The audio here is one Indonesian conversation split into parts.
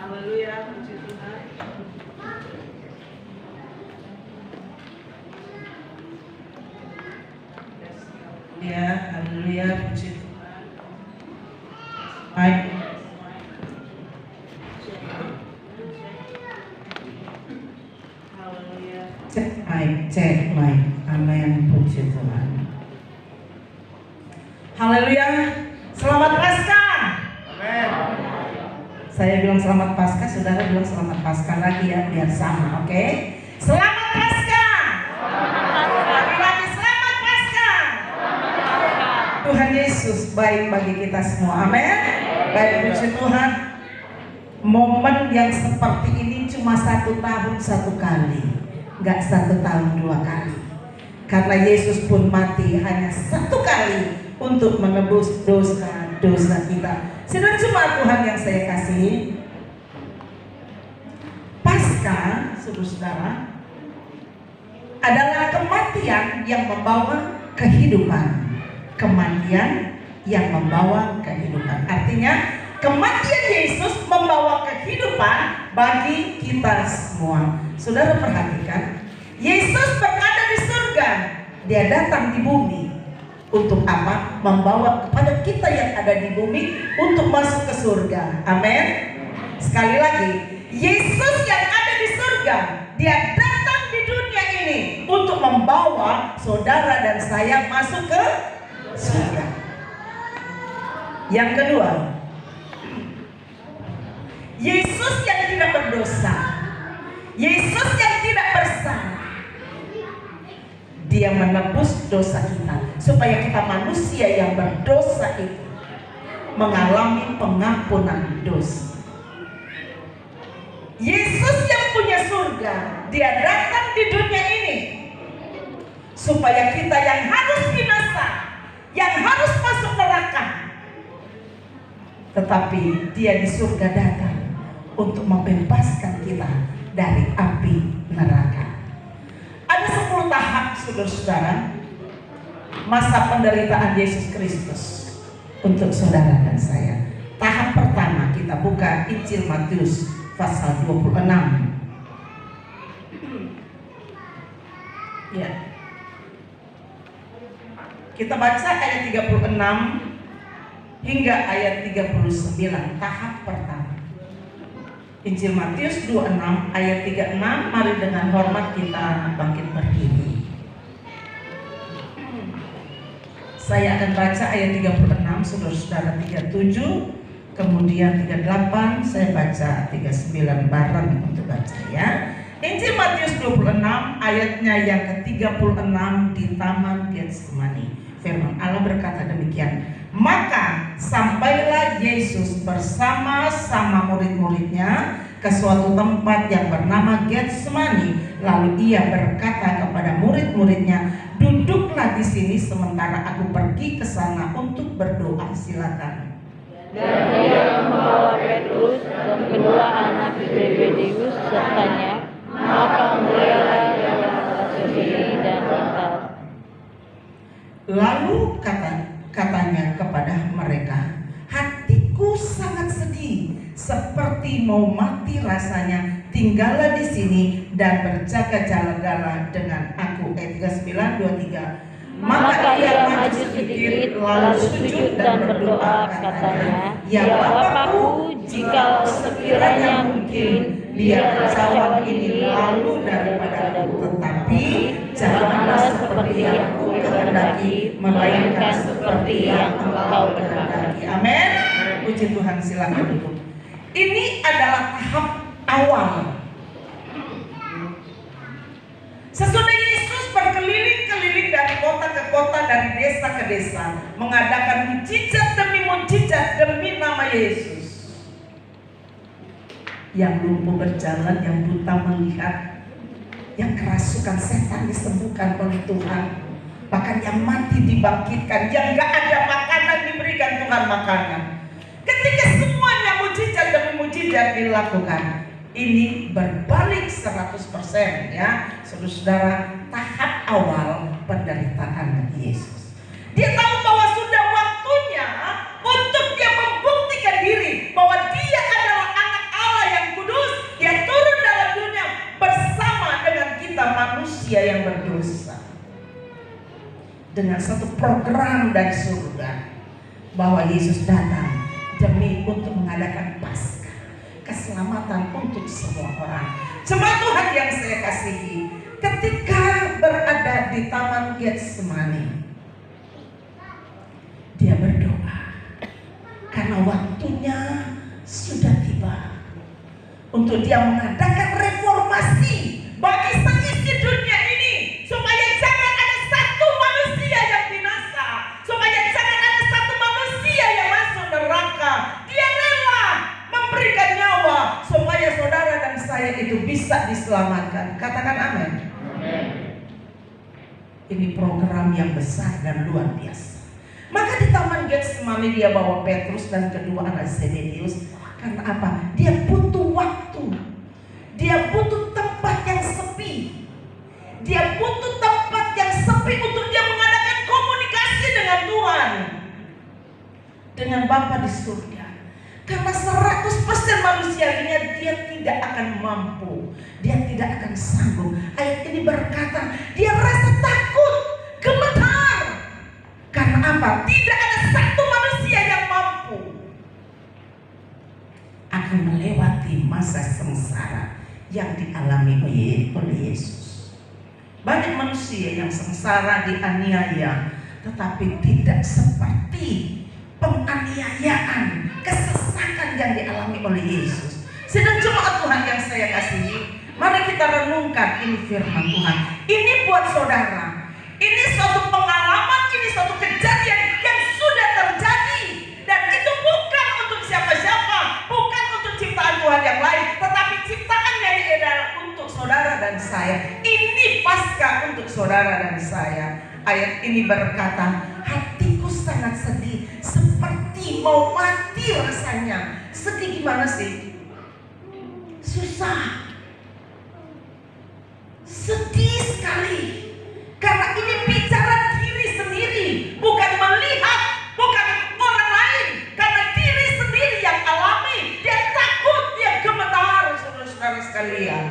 Haleluya, puji Tuhan. Ya, haleluya, puji Tuhan. Baik. Haleluya. Cek mic. Amin, puji Tuhan. Haleluya. Selamat Paskah. Amin. Saya bilang selamat Paskah, saudara bilang selamat Paskah lagi ya, biar sama, oke? Selamat Paskah. Lagi-lagi selamat Paskah. Tuhan Yesus baik bagi kita semua, amin. Baik, puji Tuhan. Momen yang seperti ini cuma 1 tahun 1 kali, nggak 1 tahun 2 kali. Karena Yesus pun mati hanya 1 kali untuk menebus dosa-dosa kita. Saudara jemaat Tuhan yang saya kasihi, Paskah, saudara, adalah kematian yang membawa kehidupan. Kematian yang membawa kehidupan. Artinya kematian Yesus membawa kehidupan bagi kita semua. Saudara perhatikan, Yesus berada di surga, dia datang di bumi. Untuk apa? Membawa kepada kita yang ada di bumi untuk masuk ke surga. Amin. Sekali lagi, Yesus yang ada di surga, dia datang di dunia ini untuk membawa saudara dan saya masuk ke surga. Yang kedua, Yesus yang tidak berdosa, Yesus yang tidak bersalah, dia menebus dosa kita supaya kita manusia yang berdosa itu mengalami pengampunan dosa. Yesus yang punya surga, dia datang di dunia ini supaya kita yang harus binasa, yang harus masuk neraka, tetapi dia di surga datang untuk membebaskan kita dari api neraka. Ada 10 tahap, saudara-saudara, masa penderitaan Yesus Kristus untuk saudara dan saya. Tahap pertama, kita buka Injil Matius pasal 26. Ya. Kita baca ayat 36 hingga ayat 39, tahap pertama. Injil Matius 26 ayat 36, mari dengan hormat kita bangkit berdiri. Saya akan baca ayat 36, saudara-saudara 37, kemudian 38, saya baca 39 bareng untuk baca ya. Injil Matius 26 ayatnya yang ke-36 di Taman Getsemani. Firman Allah berkata demikian, maka sampailah Yesus bersama-sama murid-muridnya ke suatu tempat yang bernama Getsemani. Lalu ia berkata kepada murid-muridnya, duduklah di sini sementara aku pergi ke sana untuk berdoa. Silakan. Dan ia membawa Petrus dan kedua anak Zebedeus sertanya, maka mulailah ia sendiri dan tinggal. Lalu katanya kepada mereka, hatiku sangat sedih, seperti mau mati rasanya. Tinggallah di sini dan berjaga-jaga dengan aku. Ayat 39, 23. Maka ia maju sedikit, lalu sujud dan berdoa, katanya, ya Bapakku, jika sekiranya mungkin, biar cawan ini lalu daripadaku, tetapi janganlah seperti yang aku kehendaki, melainkan seperti yang Engkau kehendaki. Amin. Puji Tuhan, silakan duduk. Ini adalah tahap awal. Sesudah Yesus berkeliling-keliling dari kota ke kota, dari desa ke desa, mengadakan mujizat demi mujizat demi nama Yesus. Yang lumpuh berjalan, yang buta melihat, yang kerasukan setan disembuhkan oleh Tuhan, bahkan yang mati dibangkitkan, yang gak ada makanan diberikan Tuhan makanan. Ketika semuanya mujizat demi mujizat dilakukan, ini berbalik 100% ya, saudara-saudara. Tahap awal penderitaan Yesus, dia tahu bahwa sudah waktunya untuk dia membuktikan diri bahwa dia adalah anak Allah yang manusia yang berdosa dengan satu program dari surga bahwa Yesus datang demi untuk mengadakan Paskah, keselamatan untuk semua orang. Jemaat Tuhan yang saya kasihi, ketika berada di Taman Getsemani, dia berdoa karena waktunya sudah tiba untuk dia mengadakan reformasi bagi seisi dunia ini, supaya jangan ada satu manusia yang binasa, supaya jangan ada satu manusia yang masuk neraka. Dia rela memberikan nyawa supaya saudara dan saya itu bisa diselamatkan. Katakan amin. Ini program yang besar dan luar biasa. Maka di Taman Getsemani dia bawa Petrus dan kedua anak Zebedeus. Karena apa? Dia butuh waktu. Dia butuh tempat yang sepi. Dia butuh tempat yang sepi untuk dia mengadakan komunikasi dengan Tuhan, dengan Bapa di surga. Karena 100% manusianya dia tidak akan mampu, dia tidak akan sanggup. Ayat ini berkata, dia rasa takut, gemetar. Karena apa? Tidak ada satu manusia yang mampu akan melewati masa sengsara yang dialami oleh Yesus. Banyak manusia yang sengsara, dianiaya, tetapi tidak seperti penganiayaan, kesesakan yang dialami oleh Yesus. Sedang jemaat Tuhan yang saya kasihi, mari kita renungkan ini firman Tuhan. Ini buat saudara, ini suatu pengalaman, ini suatu kejadian yang sudah terjadi, dan itu bukan untuk siapa-siapa, bukan untuk ciptaan Tuhan yang lain, tetapi ciptaannya ini adalah untuk saudara dan saya. Ini Paskah untuk saudara dan saya. Ayat ini berkata, hatiku sangat sedih, seperti mau mati rasanya. Sedih gimana sih? Susah, sedih sekali. Karena ini bicara diri sendiri, bukan melihat, bukan orang lain. Karena diri sendiri yang alami, dia takut, dia gemetar, saudara-saudara sekalian.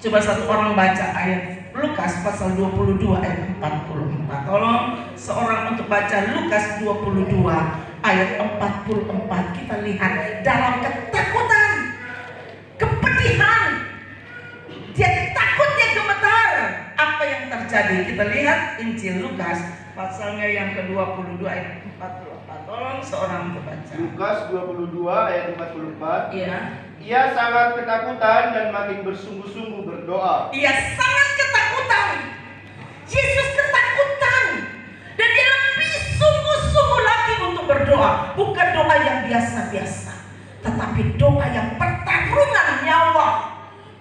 Coba satu orang baca ayat Lukas pasal 22 ayat 44. Tolong seorang untuk baca Lukas 22 ayat 44. Kita lihat dalam ketakutan, kepedihan, dia takut, dia gemetar. Apa yang terjadi? Kita lihat Injil Lukas pasalnya yang ke-22 ayat 44. Tolong seorang untuk baca. Lukas 22 ayat 44. Iya. Ia sangat ketakutan dan makin bersungguh-sungguh berdoa. Ia sangat ketakutan. Yesus ketakutan. Dan dia lebih sungguh-sungguh lagi untuk berdoa. Bukan doa yang biasa-biasa, tetapi doa yang pertarungan nyawa.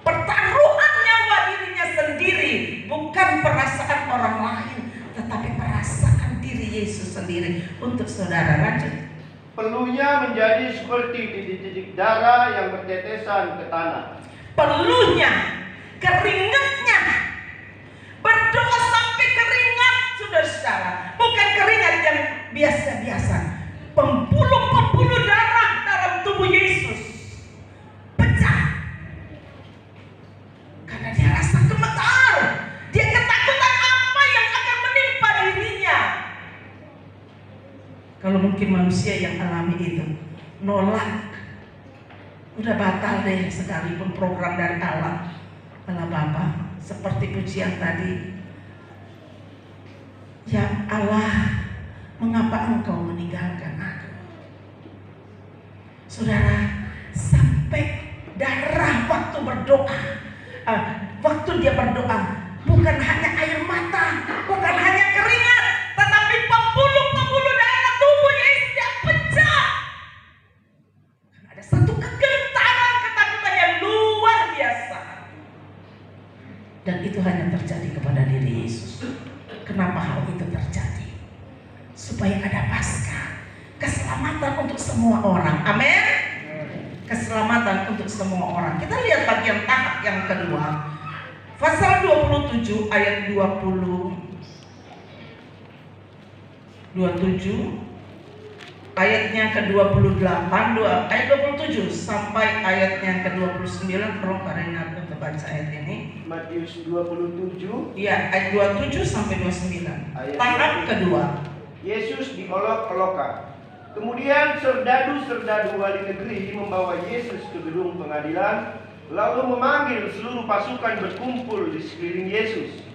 Pertaruhan nyawa dirinya sendiri. Bukan perasaan orang lain, tetapi perasaan diri Yesus sendiri. Untuk saudara, lanjut. Peluhnya menjadi seperti titik-titik darah yang bertetesan ke tanah. Peluhnya, keringatnya, berdoa sampai keringat, saudara-saudara. Bukan keringat yang biasa-biasa. Pembuluh-pembuluh darah dalam tubuh Yesus pecah. Karena dia rasa gemetar. Dia ketakutan apa yang akan menimpa dirinya. Kalau mungkin manusia yang alami itu nolak, udah batal deh sekalipun program dari Allah Bapa, seperti pujian tadi. Ya Allah, mengapa engkau meninggalkan aku? Saudara, sampai darah waktu berdoa, waktu dia berdoa, bukan hanya air mata, bukan hanya keringat, tetapi pembuluh-pembuluh darah tubuh Yesus dia pecah. Ada satu kegentaran, ketakutan yang luar biasa. Dan itu hanya terjadi kepada diri Yesus. Kenapa hal itu terjadi? Supaya ada Paskah, keselamatan untuk semua orang. Amin. Keselamatan untuk semua orang. Kita lihat bagian tahap yang kedua. Pasal 27 ayat 27 ayatnya ke-28, ayat 27 sampai ayatnya ke-29. Tolong Pak Renat untuk baca ayat ini. Matius 27. Iya, ayat 27 sampai 29. Tahap kedua. Yesus diolok-olokkan. Kemudian serdadu-serdadu wali negeri membawa Yesus ke gedung pengadilan, lalu memanggil seluruh pasukan berkumpul di sekeliling Yesus.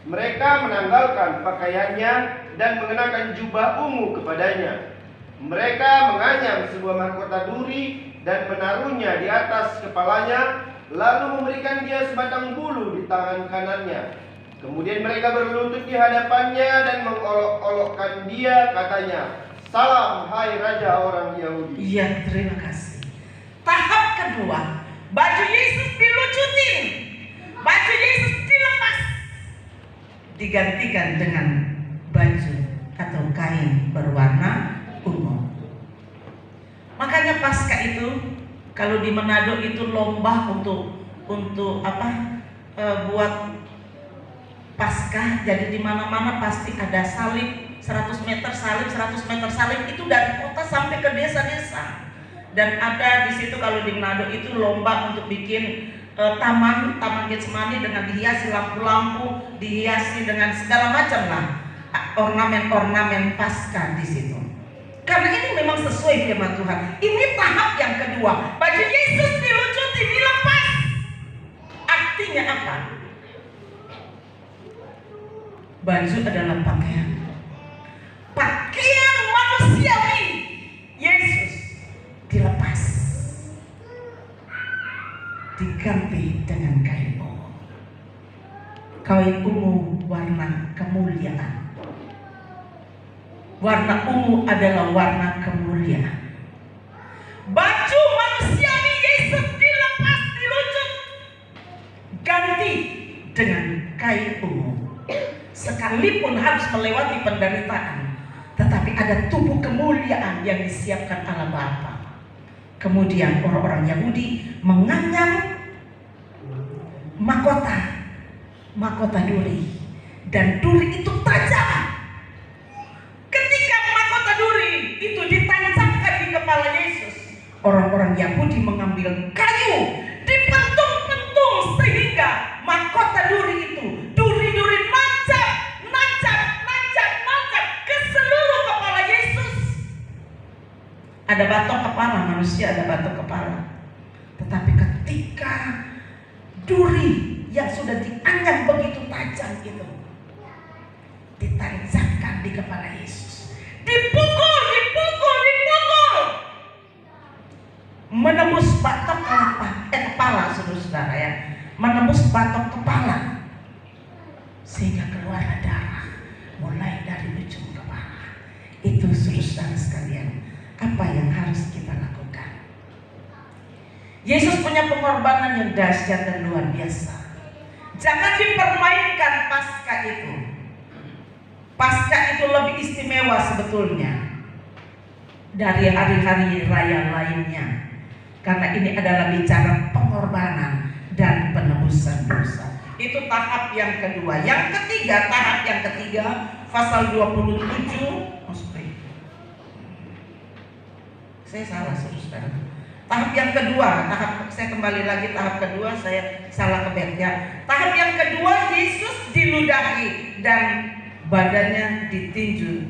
Mereka menanggalkan pakaiannya dan mengenakan jubah ungu kepadanya. Mereka menganyam sebuah mahkota duri dan menaruhnya di atas kepalanya, lalu memberikan dia sebatang bulu di tangan kanannya. Kemudian mereka berlutut di hadapannya dan mengolok-olokkan dia, katanya, "Salam, hai Raja orang Yahudi." Iya, terima kasih. Tahap kedua, baju Yesus dilucutin, baju Yesus dilepas, digantikan dengan baju atau kain berwarna ungu. Makanya pasca itu, kalau di Manado itu lomba untuk buat Paskah, jadi di mana-mana pasti ada salib 100 meter salib, 100 meter salib, itu dari kota sampai ke desa-desa. Dan ada di situ kalau di Manado itu lomba untuk bikin taman Getsemani dengan dihiasi lampu-lampu, dihiasi dengan segala macam lah ornamen-ornamen Paskah di situ. Karena ini memang sesuai firman Tuhan. Ini tahap yang kedua. Baju Yesus dilucuti, dilepas. Artinya apa? Baju adalah pakaian. Pakaian manusiawi Yesus dilepas, diganti dengan kain ungu. Kain ungu warna kemuliaan. Warna ungu adalah warna kemuliaan. Baju manusiawi Yesus dilepas, dilucut, ganti dengan kain ungu. Sekalipun harus melewati penderitaan, tetapi ada tubuh kemuliaan yang disiapkan Allah Bapa. Kemudian orang-orang Yahudi menganyam mahkota duri, dan duri itu tajam. Ketika mahkota duri itu ditancapkan di kepala Yesus, orang-orang Yahudi mengambil kayu, dipentung-pentung sehingga mahkota duri itu, duri-duri nancap ke seluruh kepala Yesus. Ada batok kepala, manusia ada batok kepala. Tetapi ketika duri yang sudah dianyam begitu tajam itu ditancapkan di kepala Yesus, dipukul, menembus batok kepala, saudara-saudara ya, menembus batok kepala sehingga keluarlah darah mulai dari ujung kepala. Itu saudara-saudara sekalian, apa yang harus kita lakukan? Yesus punya pengorbanan yang dahsyat dan luar biasa. Jangan dipermainkan Paskah itu. Paskah itu lebih istimewa sebetulnya dari hari-hari raya lainnya, karena ini adalah bicara pengorbanan dan penebusan dosa. Itu tahap yang kedua. Tahap yang ketiga, pasal 27. Saya salah, saudara. Tahap yang kedua, saya kembali lagi tahap kedua, saya salah kebetnya. Tahap yang kedua, Yesus diludahi dan badannya ditinju.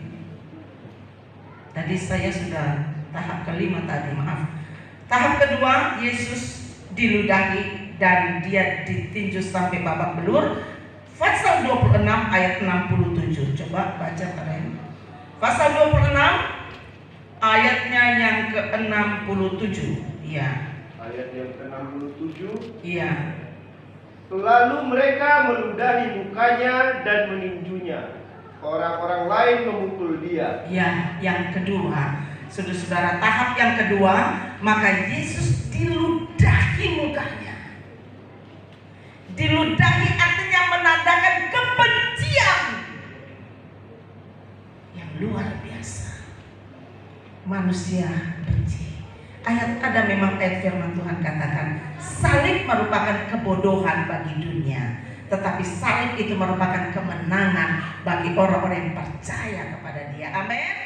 Tadi saya sudah tahap kelima tadi, maaf. Tahap kedua, Yesus diludahi dan dia ditinju sampai babak belur. Pasal 26 ayat 67. Coba baca kalian. Pasal 26 ayatnya yang ke-67. Iya. Ayat yang ke-67. Iya. Lalu mereka meludahi mukanya dan meninjunya. Orang-orang lain memukul dia. Ya, yang kedua, saudara-saudara, tahap yang kedua, maka Yesus diludahi mukanya. Diludahi artinya menandakan kebencian yang luar biasa. Manusia benci. Ada memang ayat firman Tuhan katakan, salib merupakan kebodohan bagi dunia, tetapi salib itu merupakan kemenangan bagi orang-orang yang percaya kepada Dia. Amin.